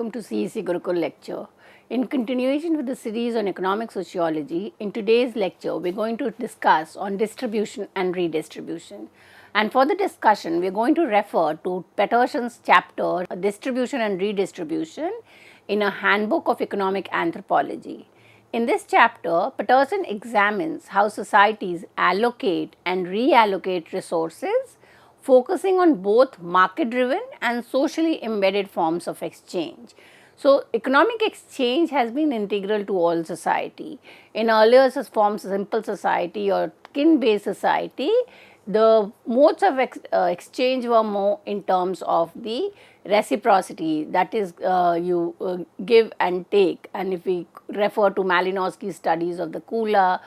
welcome to CEC Gurukul lecture. In continuation with the series on economic sociology, in today's lecture we are going to discuss on distribution and redistribution. And for the discussion we are going to refer to Peterson's chapter Distribution and Redistribution in a Handbook of Economic Anthropology. In this chapter, Peterson examines how societies allocate and reallocate resources, focusing on both market driven and socially embedded forms of exchange. So, economic exchange has been integral to all society. In earlier forms of simple society or kin based society, the modes of exchange were more in terms of the reciprocity, that is you give and take. And if we refer to Malinowski's studies of the Kula,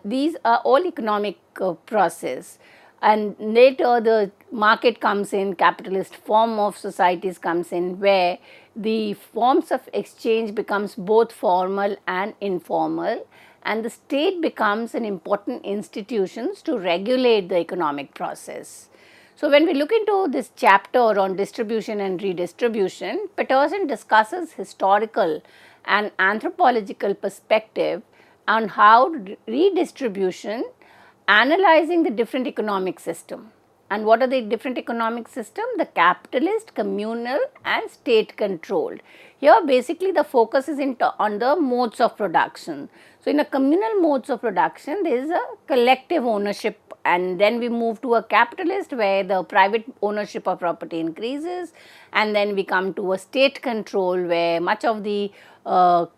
these are all economic process. And later the market comes in, capitalist form of societies comes in, where the forms of exchange becomes both formal and informal, and the state becomes an important institution to regulate the economic process. So, when we look into this chapter on distribution and redistribution, Peterson discusses historical and anthropological perspective on how redistribution analyzing the different economic system. And what are the different economic system? The capitalist, communal and state controlled. Here basically the focus is on the modes of production. So, in a communal modes of production there is a collective ownership, and then we move to a capitalist where the private ownership of property increases, and then we come to a state control where much of the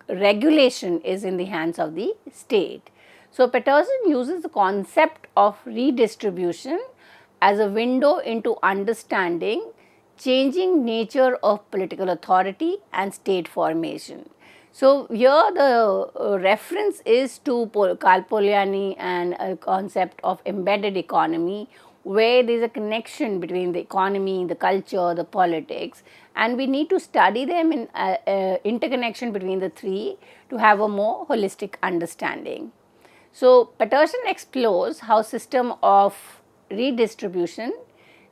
regulation is in the hands of the state. So, Peterson uses the concept of redistribution as a window into understanding changing nature of political authority and state formation. So, here the reference is to Karl Polanyi and a concept of embedded economy, where there is a connection between the economy, the culture, the politics, and we need to study them in interconnection between the three to have a more holistic understanding. So, Peterson explores how system of redistribution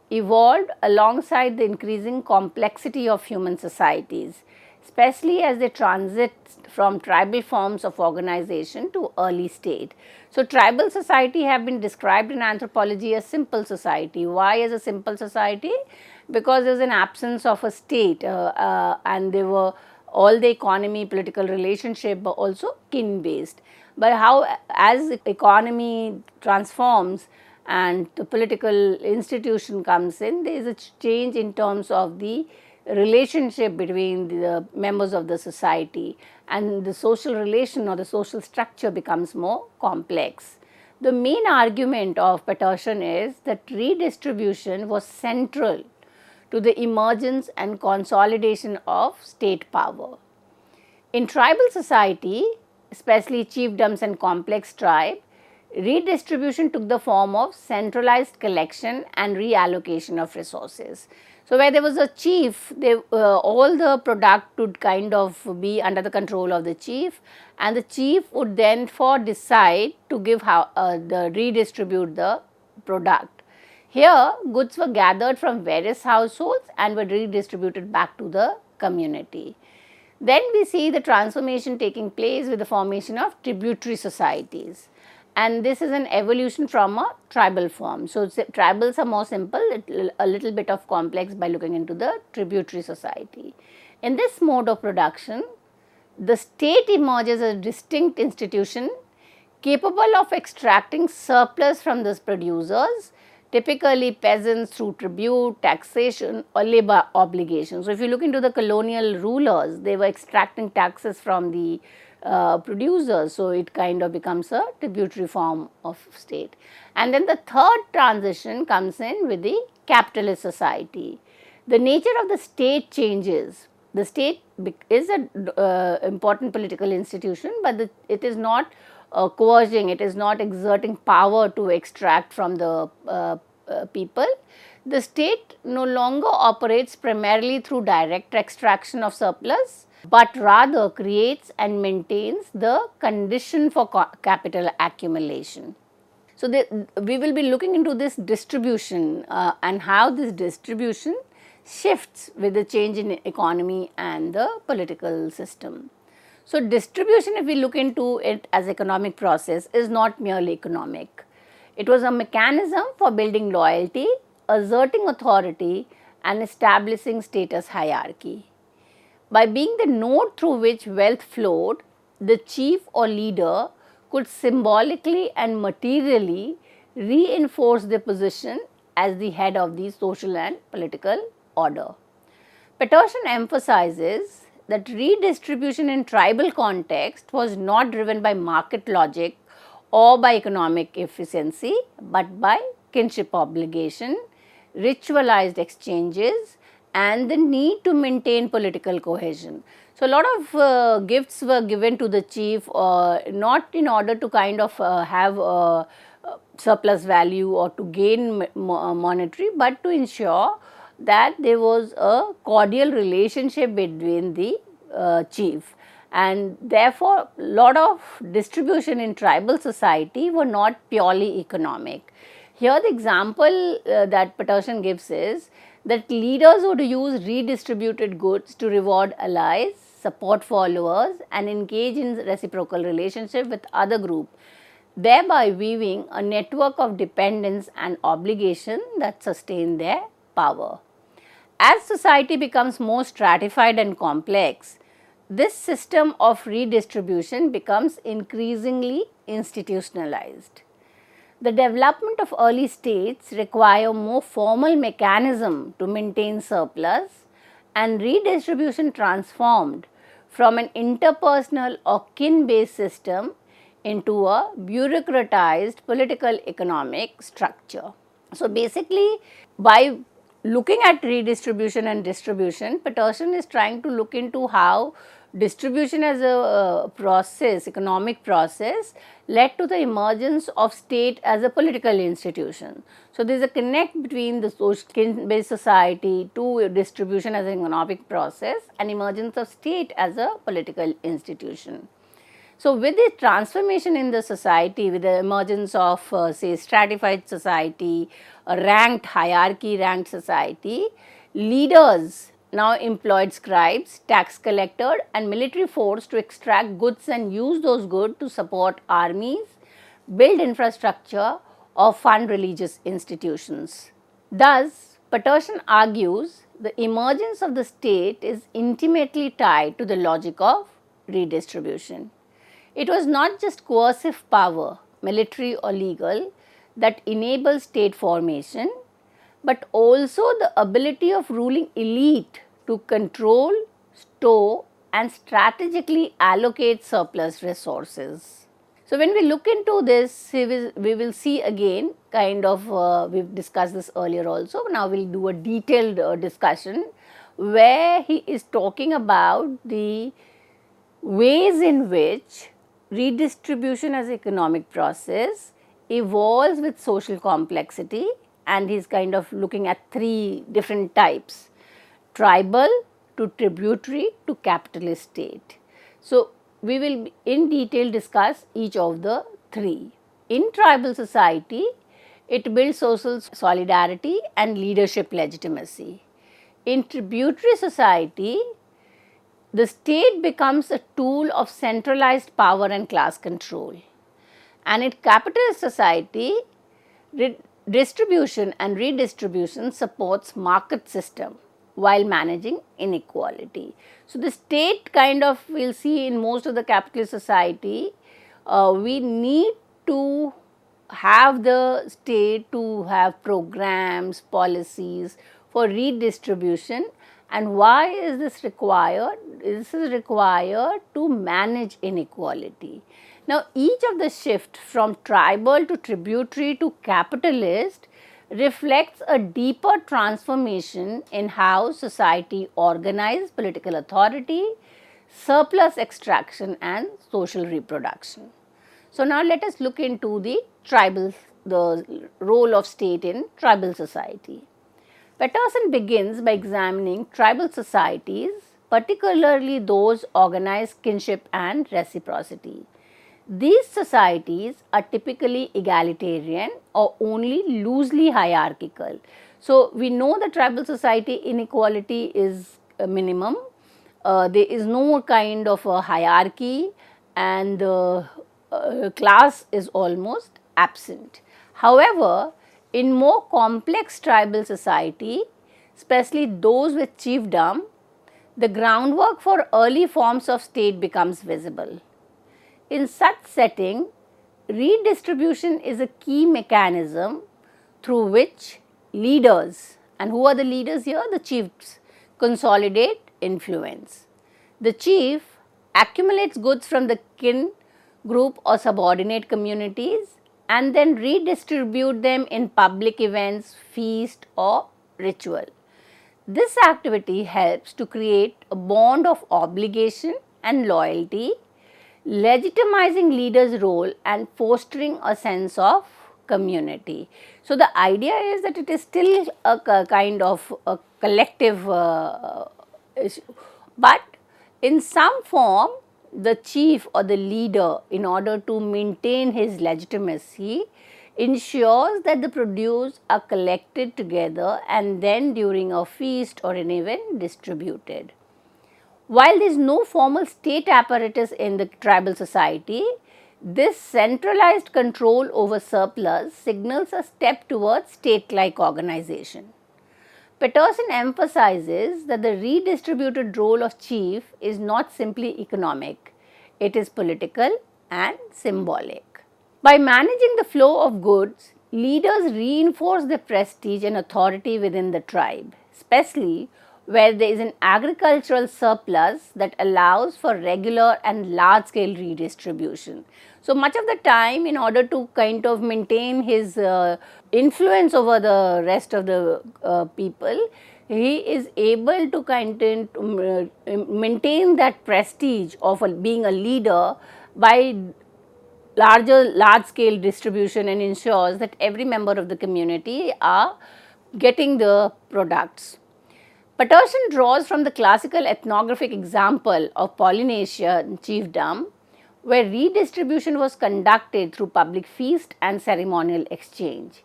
evolved alongside the increasing complexity of human societies, especially as they transit from tribal forms of organization to early state. So, tribal society have been described in anthropology as simple society. Why as a simple society? Because there is an absence of a state and they were all the economy, political relationship were also kin based. But how as the economy transforms and the political institution comes in, there is a change in terms of the relationship between the members of the society, and the social relation or the social structure becomes more complex. The main argument of Peterson is that redistribution was central to the emergence and consolidation of state power. In tribal society, especially chiefdoms and complex tribe, redistribution took the form of centralized collection and reallocation of resources. So, where there was a chief, all the product would kind of be under the control of the chief, and the chief would then decide to give redistribute the product. Here, goods were gathered from various households and were redistributed back to the community. Then we see the transformation taking place with the formation of tributary societies, and this is an evolution from a tribal form. So, tribals are more simple, a little bit of complex by looking into the tributary society. In this mode of production, the state emerges as a distinct institution capable of extracting surplus from the producers, typically peasants, through tribute, taxation or labor obligations. So, if you look into the colonial rulers, they were extracting taxes from the producers. So, it kind of becomes a tributary form of state. And then the third transition comes in with the capitalist society. The nature of the state changes. The state is an important political institution, but it is not coercing, it is not exerting power to extract from the people. The state no longer operates primarily through direct extraction of surplus, but rather creates and maintains the condition for capital accumulation. So, we will be looking into this distribution and how this distribution shifts with the change in economy and the political system. So, distribution, if we look into it as economic process, is not merely economic. It was a mechanism for building loyalty, asserting authority and establishing status hierarchy. By being the node through which wealth flowed, the chief or leader could symbolically and materially reinforce their position as the head of the social and political order. Peterson emphasizes that redistribution in tribal context was not driven by market logic or by economic efficiency, but by kinship obligation, ritualized exchanges, and the need to maintain political cohesion. So, a lot of gifts were given to the chief, not in order to kind of have surplus value or to gain monetary, but to ensure that there was a cordial relationship between the chief, and therefore lot of distribution in tribal society were not purely economic. Here the example that Peterson gives is that leaders would use redistributed goods to reward allies, support followers and engage in reciprocal relationship with other group, thereby weaving a network of dependence and obligation that sustain their power. As society becomes more stratified and complex, this system of redistribution becomes increasingly institutionalized. The development of early states require more formal mechanism to maintain surplus, and redistribution transformed from an interpersonal or kin-based system into a bureaucratized political economic structure. So, basically by looking at redistribution and distribution, Peterson is trying to look into how distribution as a process, economic process, led to the emergence of state as a political institution. So, there is a connect between the kin-based society to distribution as an economic process and emergence of state as a political institution. So, with the transformation in the society, with the emergence of say stratified society, a ranked hierarchy ranked society, leaders now employed scribes, tax collectors and military force to extract goods and use those goods to support armies, build infrastructure or fund religious institutions. Thus, Peterson argues the emergence of the state is intimately tied to the logic of redistribution. It was not just coercive power, military or legal, that enabled state formation, but also the ability of ruling elite to control, store and strategically allocate surplus resources. So, when we look into this, we will see again kind of, we have discussed this earlier also, now we will do a detailed discussion where he is talking about the ways in which redistribution as economic process evolves with social complexity, and he is kind of looking at three different types: tribal to tributary to capitalist state. So, we will in detail discuss each of the three. In tribal society, it builds social solidarity and leadership legitimacy. In tributary society, the state becomes a tool of centralized power and class control. And in capitalist society, distribution and redistribution supports market system while managing inequality. So, the state kind of, we will see in most of the capitalist society, we need to have the state to have programs, policies for redistribution. And why is this required? This is required to manage inequality. Now, each of the shift from tribal to tributary to capitalist reflects a deeper transformation in how society organizes political authority, surplus extraction and social reproduction. So, now let us look into the role of state in tribal society. Peterson begins by examining tribal societies, particularly those organized kinship and reciprocity. These societies are typically egalitarian or only loosely hierarchical. So, we know the tribal society inequality is a minimum. There is no kind of a hierarchy, and the class is almost absent. However, in more complex tribal society, especially those with chiefdom, the groundwork for early forms of state becomes visible. In such setting, redistribution is a key mechanism through which leaders, and who are the leaders here? The chiefs, consolidate influence. The chief accumulates goods from the kin group or subordinate communities and then redistribute them in public events, feast or ritual. This activity helps to create a bond of obligation and loyalty, legitimizing leaders' role and fostering a sense of community. So, the idea is that it is still a kind of a collective issue, but in some form the chief or the leader, in order to maintain his legitimacy, ensures that the produce are collected together and then during a feast or an event distributed. While there is no formal state apparatus in the tribal society, this centralized control over surplus signals a step towards state-like organization. Peterson emphasizes that the redistributed role of chief is not simply economic, it is political and symbolic. By managing the flow of goods, leaders reinforce their prestige and authority within the tribe, especially where there is an agricultural surplus that allows for regular and large scale redistribution. So, much of the time, in order to kind of maintain his influence over the rest of the people, he is able to maintain that prestige of being a leader by large scale distribution, and ensures that every member of the community are getting the products. Peterson draws from the classical ethnographic example of Polynesian chiefdom, where redistribution was conducted through public feast and ceremonial exchange.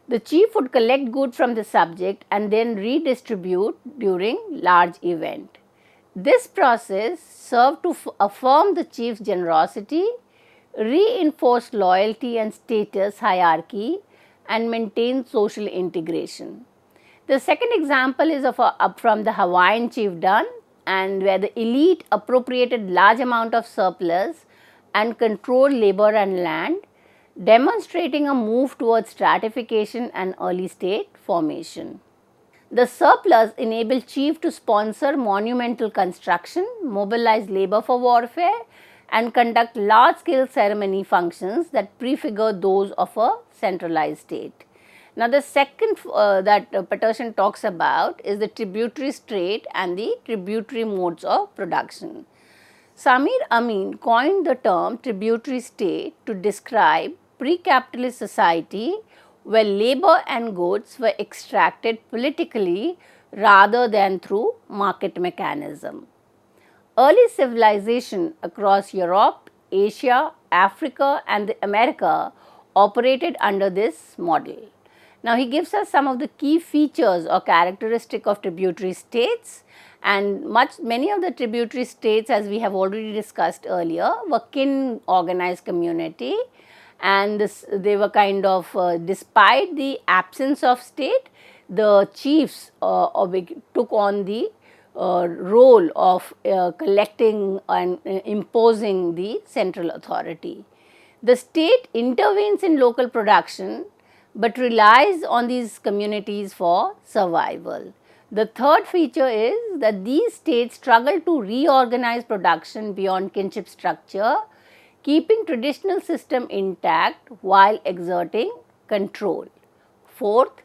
The chief would collect goods from the subject and then redistribute during large event. This process served to affirm the chief's generosity, reinforce loyalty and status hierarchy, and maintain social integration. The second example is from the Hawaiian chiefdom, and where the elite appropriated large amount of surplus and controlled labor and land, demonstrating a move towards stratification and early state formation. The surplus enabled chief to sponsor monumental construction, mobilize labor for warfare, and conduct large scale ceremony functions that prefigure those of a centralized state. Now, the second that Peterson talks about is the tributary state and the tributary modes of production. Samir Amin coined the term tributary state to describe pre-capitalist society where labor and goods were extracted politically rather than through market mechanism. Early civilization across Europe, Asia, Africa and America operated under this model. Now, he gives us some of the key features or characteristic of tributary states, and many of the tributary states, as we have already discussed earlier, were kin organized community, and they were kind of despite the absence of state, the chiefs took on the role of collecting and imposing the central authority. The state intervenes in local production, but relies on these communities for survival. The third feature is that these states struggle to reorganize production beyond kinship structure, keeping traditional system intact while exerting control. Fourth,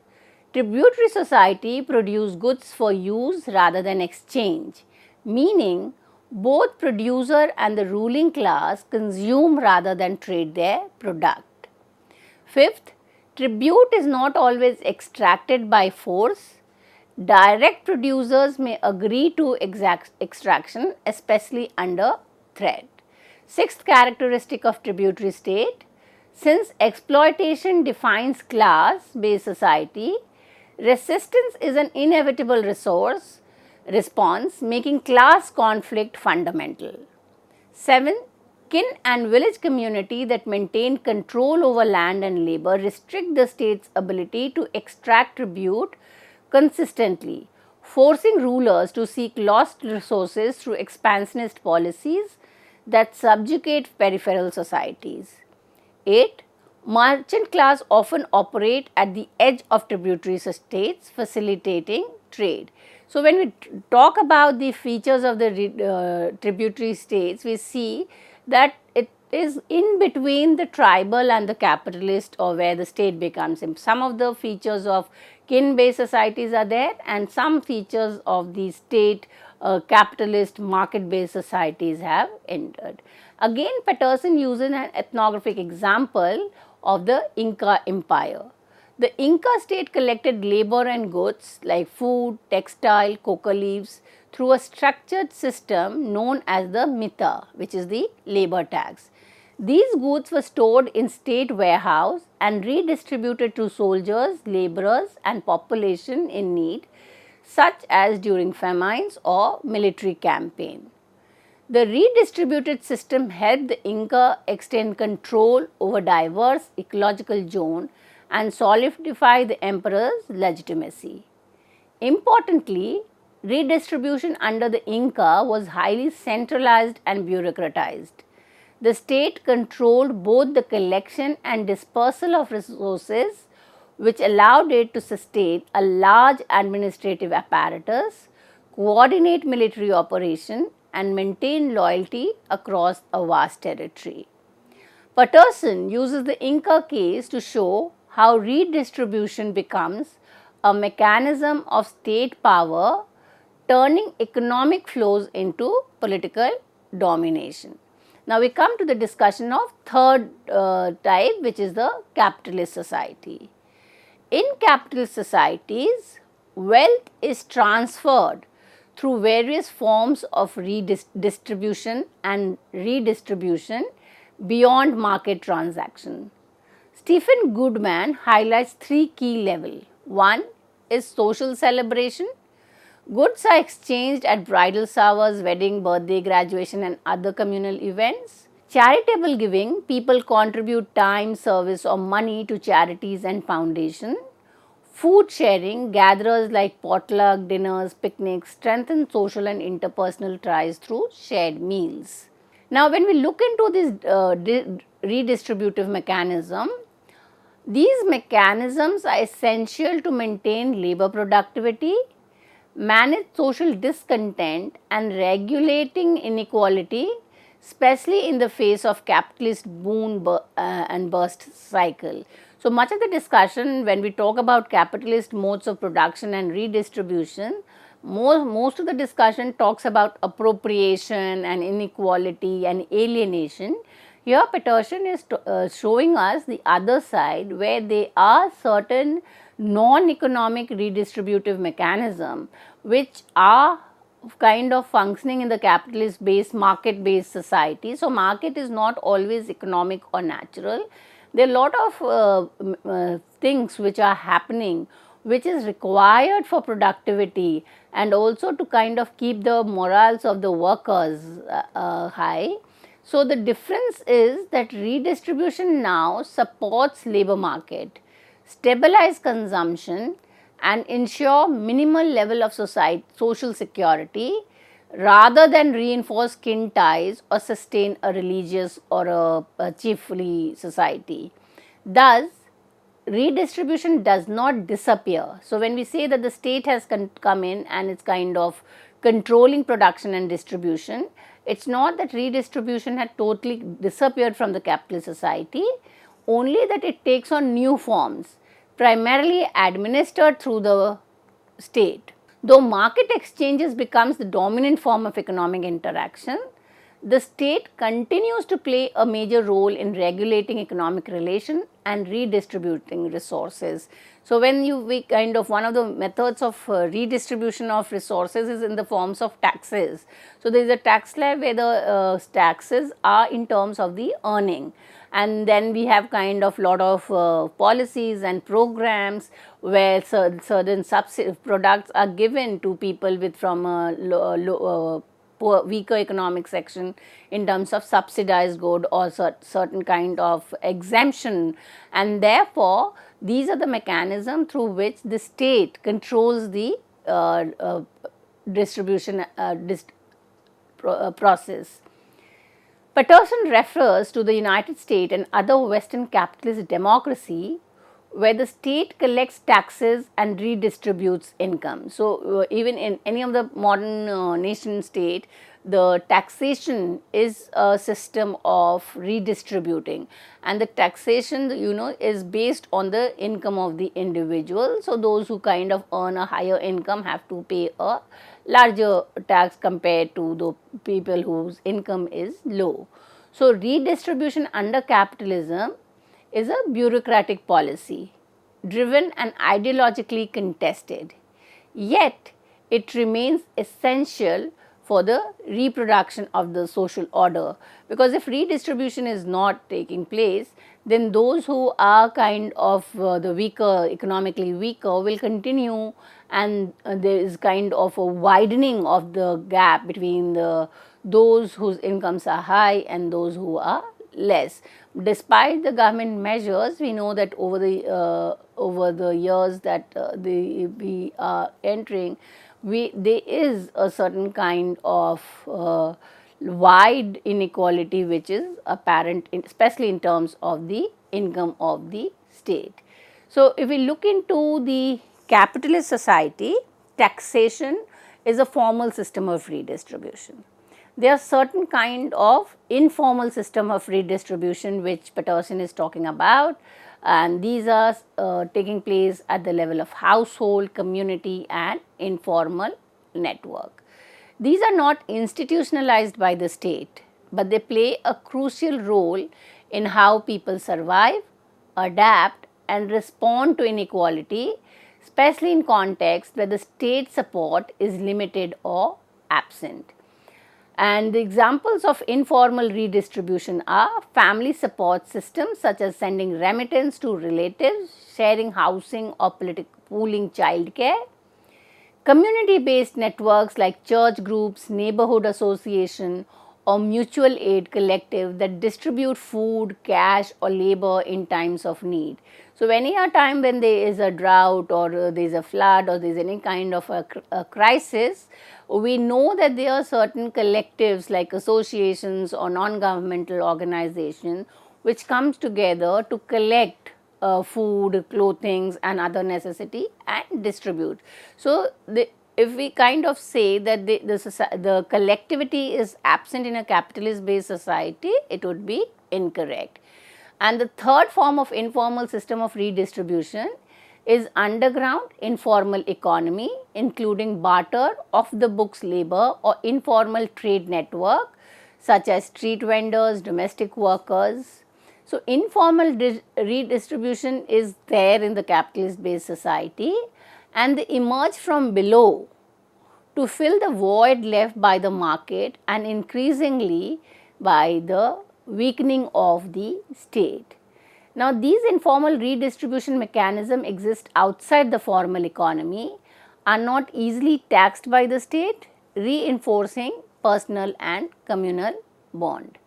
tributary society produce goods for use rather than exchange, meaning both producer and the ruling class consume rather than trade their product. Fifth, tribute is not always extracted by force. Direct producers may agree to extraction, especially under threat. Sixth characteristic of tributary state, since exploitation defines class-based society, Resistance is an inevitable response, making class conflict fundamental. 7. Kin and village community that maintain control over land and labor restrict the state's ability to extract tribute consistently, forcing rulers to seek lost resources through expansionist policies that subjugate peripheral societies. 8. Merchant class often operate at the edge of tributary states, facilitating trade. So, when we talk about the features of the tributary states, we see that it is in between the tribal and the capitalist, or where the state becomes. Some of the features of kin based societies are there, and some features of the state capitalist market based societies have entered. Again, Patterson uses an ethnographic example of the Inca Empire. The Inca state collected labor and goods like food, textile, coca leaves through a structured system known as the mita, which is the labor tax. These goods were stored in state warehouse and redistributed to soldiers, laborers and population in need, such as during famines or military campaign. The redistributed system helped the Inca extend control over diverse ecological zone and solidify the emperor's legitimacy. Importantly, redistribution under the Inca was highly centralized and bureaucratized. The state controlled both the collection and dispersal of resources, which allowed it to sustain a large administrative apparatus, coordinate military operation and maintain loyalty across a vast territory. Patterson uses the Inca case to show how redistribution becomes a mechanism of state power, turning economic flows into political domination. Now, we come to the discussion of third type, which is the capitalist society. In capitalist societies, wealth is transferred through various forms of distribution and redistribution beyond market transaction. Stephen Goodman highlights three key levels. One is social celebration. Goods are exchanged at bridal showers, wedding, birthday, graduation and other communal events. Charitable giving, people contribute time, service or money to charities and foundations. Food sharing, gatherers like potluck, dinners, picnics strengthen social and interpersonal ties through shared meals. Now, when we look into this redistributive mechanism, these mechanisms are essential to maintain labor productivity, manage social discontent and regulating inequality, especially in the face of capitalist boom and bust cycle. So, much of the discussion when we talk about capitalist modes of production and redistribution, most of the discussion talks about appropriation and inequality and alienation. Here Patterson is showing us the other side, where there are certain non-economic redistributive mechanism which are kind of functioning in the capitalist based market based society. So, market is not always economic or natural. There are a lot of things which are happening which is required for productivity and also to kind of keep the morals of the workers high. So, the difference is that redistribution now supports labor market, stabilize consumption and ensure minimal level of social security rather than reinforce kin ties or sustain a religious or a chiefly society. Thus, redistribution does not disappear. So, when we say that the state has come in and it's kind of controlling production and distribution, it's not that redistribution had totally disappeared from the capitalist society, only that it takes on new forms, primarily administered through the state. Though market exchanges becomes the dominant form of economic interaction, the state continues to play a major role in regulating economic relation and redistributing resources. So, when we kind of one of the methods of redistribution of resources is in the forms of taxes. So, there is a tax slab where the taxes are in terms of the earning, and then we have kind of lot of policies and programs where certain products are given to people with from a poor, weaker economic section in terms of subsidized good or certain kind of exemption, and therefore these are the mechanism through which the state controls the distribution process. Patterson refers to the United States and other Western capitalist democracy where the state collects taxes and redistributes income. So, even in any of the modern nation state, the taxation is a system of redistributing, and the taxation is based on the income of the individual. So, those who kind of earn a higher income have to pay a larger tax compared to the people whose income is low. So, redistribution under capitalism is a bureaucratic policy driven and ideologically contested, yet it remains essential for the reproduction of the social order, because if redistribution is not taking place, then those who are kind of the weaker, economically weaker will continue, and there is kind of a widening of the gap between those whose incomes are high and those who are less. Despite the government measures, we know that over the years that we are entering, there is a certain kind of wide inequality which is apparent, especially in terms of the income of the state. So, if we look into the capitalist society, taxation is a formal system of redistribution. There are certain kind of informal system of redistribution which Patterson is talking about, and these are taking place at the level of household, community and informal network. These are not institutionalized by the state, but they play a crucial role in how people survive, adapt and respond to inequality, especially in contexts where the state support is limited or absent. And the examples of informal redistribution are family support systems such as sending remittance to relatives, sharing housing or pooling childcare, community-based networks like church groups, neighborhood association or mutual aid collective that distribute food, cash or labor in times of need. So, any time when there is a drought or there is a flood or there is any kind of a crisis, we know that there are certain collectives like associations or non-governmental organizations which comes together to collect food, clothing and other necessity and distribute. So, if we kind of say that the collectivity is absent in a capitalist based society, it would be incorrect. And the third form of informal system of redistribution is underground informal economy, including barter, off the books labor or informal trade network such as street vendors, domestic workers. So, informal redistribution is there in the capitalist based society, and they emerge from below to fill the void left by the market and increasingly by the weakening of the state. Now, these informal redistribution mechanisms exist outside the formal economy, are not easily taxed by the state, reinforcing personal and communal bond.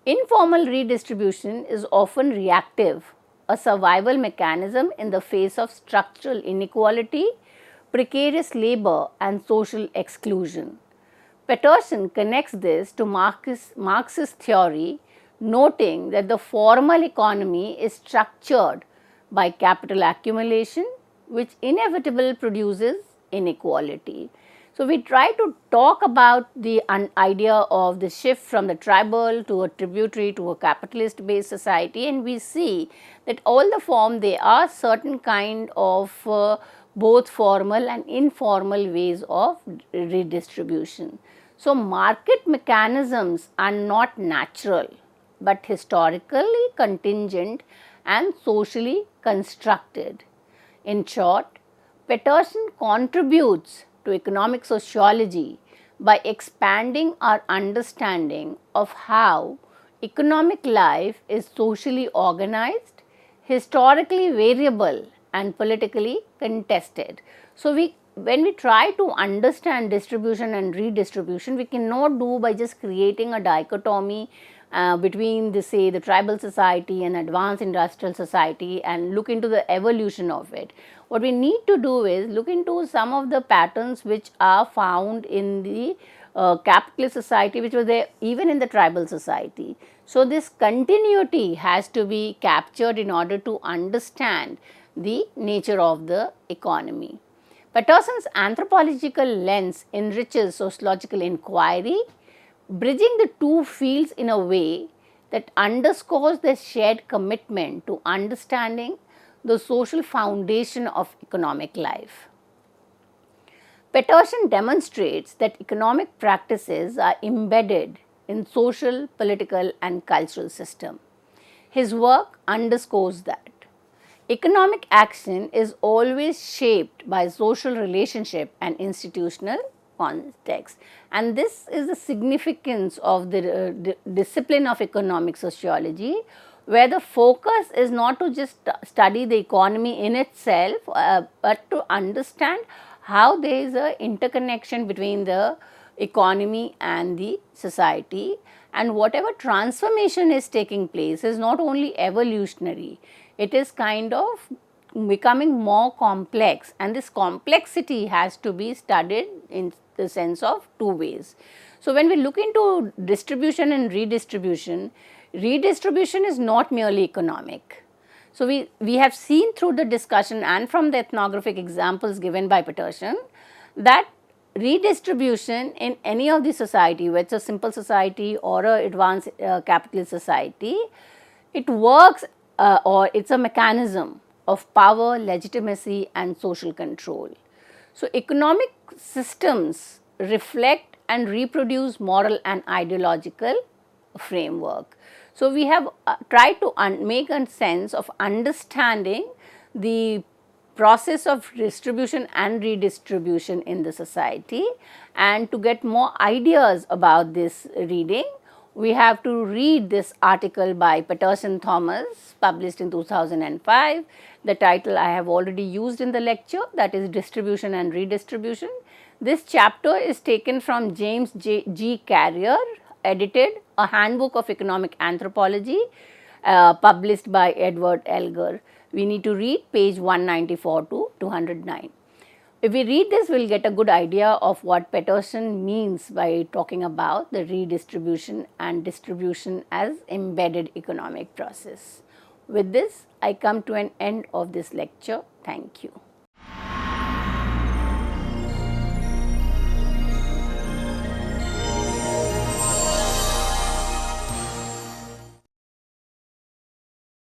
Informal redistribution is often reactive, a survival mechanism in the face of structural inequality, precarious labor and social exclusion. Patterson connects this to Marxist theory, noting that the formal economy is structured by capital accumulation, which inevitably produces inequality. So, we try to talk about the idea of the shift from the tribal to a tributary to a capitalist based society, and we see that all the form there are certain kind of both formal and informal ways of redistribution. So, market mechanisms are not natural, but historically contingent and socially constructed. In short, Peterson contributes to economic sociology by expanding our understanding of how economic life is socially organized, historically variable, and politically contested. So, when we try to understand distribution and redistribution, we cannot do by just creating a dichotomy between the tribal society and advanced industrial society and look into the evolution of it. What we need to do is look into some of the patterns which are found in the capitalist society, which was there even in the tribal society. So, this continuity has to be captured in order to understand the nature of the economy. Peterson's anthropological lens enriches sociological inquiry, bridging the two fields in a way that underscores the shared commitment to understanding the social foundation of economic life. Peterson demonstrates that economic practices are embedded in social, political, and cultural system. His work underscores that economic action is always shaped by social relationship and institutional context, and this is the significance of the discipline of economic sociology, where the focus is not to just study the economy in itself, but to understand how there is a interconnection between the economy and the society, and whatever transformation is taking place is not only evolutionary, it is kind of becoming more complex, and this complexity has to be studied in the sense of two ways. So, when we look into distribution and redistribution, redistribution is not merely economic. So, we have seen through the discussion and from the ethnographic examples given by Peterson that redistribution in any of the society, whether it's a simple society or a advanced capitalist society, it works or it's a mechanism of power, legitimacy and social control. So, economic systems reflect and reproduce moral and ideological framework. So, we have tried to make a sense of understanding the process of distribution and redistribution in the society, and to get more ideas about this reading, we have to read this article by Peterson Thomas published in 2005. The title I have already used in the lecture, that is Distribution and Redistribution. This chapter is taken from James G. Carrier, edited A Handbook of Economic Anthropology, published by Edward Elgar. We need to read page 194 to 209. If we read this, we will get a good idea of what Peterson means by talking about the redistribution and distribution as embedded economic process. With this, I come to an end of this lecture. Thank you.